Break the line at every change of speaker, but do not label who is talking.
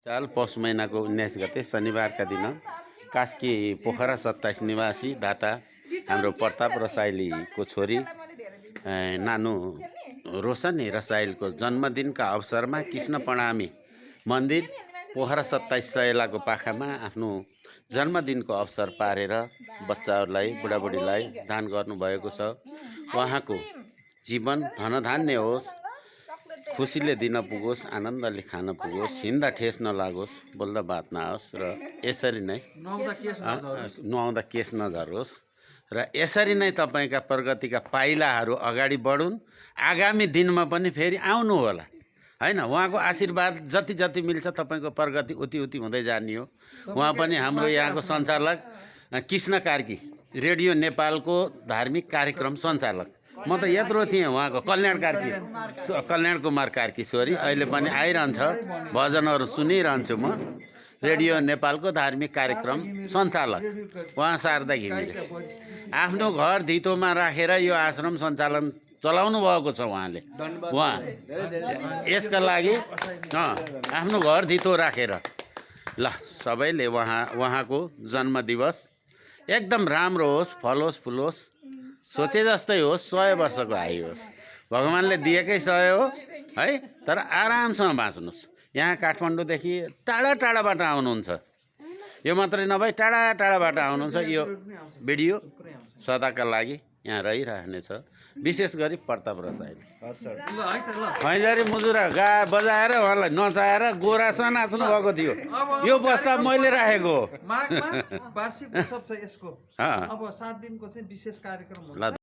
साल पौष महिनाको 19 गते शनिबारका दिन कास्की पोखरा 27 निवासी दाता हाम्रो प्रताप रसाइलीको छोरी नानु रोशनी रसाइलको जन्मदिनका अवसरमा कृष्ण प्रणामी मन्दिर पोखरा 27 सयलाको पाखामा आफ्नो जन्मदिनको अवसर पारेर बच्चाहरूलाई बुढाबुढीलाई दान गर्नुभएको छ। उहाँको जीवन धनधान्य होस्, खुसीले दिन पुगोस्, आनन्दले खान पुगोस्, हिँड्दा ठेस नलागोस्, बोल्दा बात नआओस् र यसरी नै नुहाउँदा केस नझरोस् र यसरी नै तपाईका प्रगतिका पाइलाहरू अगाडि बढुन्। आगामी दिनमा पनि फेरि आउनु होला हैन। उहाँको आशीर्वाद जति जति मिल्छ तपाईको प्रगति उति उति हुँदै जाने हो। उहाँ पनि हाम्रो यहाँको सञ्चालक कृष्ण कार्की रेडियो नेपालको धार्मिक कार्यक्रम सञ्चालक। म त यत्रो थिएँ, उहाँको कल्याण कुमार कार्की छोरी अहिले पनि आइरहन्छ, भजनहरू सुनिरहन्छु म। रेडियो नेपालको धार्मिक कार्यक्रम सञ्चालक उहाँ शारदा घिमिरे आफ्नो घर धितोमा राखेर यो आश्रम सञ्चालन चलाउनु भएको छ। उहाँ यसका लागि आफ्नो घर धितो राखेर ल सबैले उहाँको जन्मदिवस एकदम राम्रो होस्, फलोस् फुलोस्, सोचे जस्तै होस्, 100 वर्षको आयु होस्। भगवान्ले दिएकै 100 हो है, तर आरामसँग बाँच्नुहोस्। यहाँ काठमाडौँदेखि टाढा टाढाबाट आउनुहुन्छ, यो मात्रै नभई टाढा टाढाबाट आउनुहुन्छ। यो भिडियो सदाका लागि यहाँ रहिरहनेछ। विशेष गरी प्रताप रसाइल खैँजारी मुजुरा गा बजाएर उहाँलाई नचाएर गोरासँग नाच्नु भएको थियो। यो प्रस्ताव मैले राखेको हो।
वार्षिक उत्सव छ यसको। अब 7 दिनको चाहिँ विशेष कार्यक्रम हुन्छ।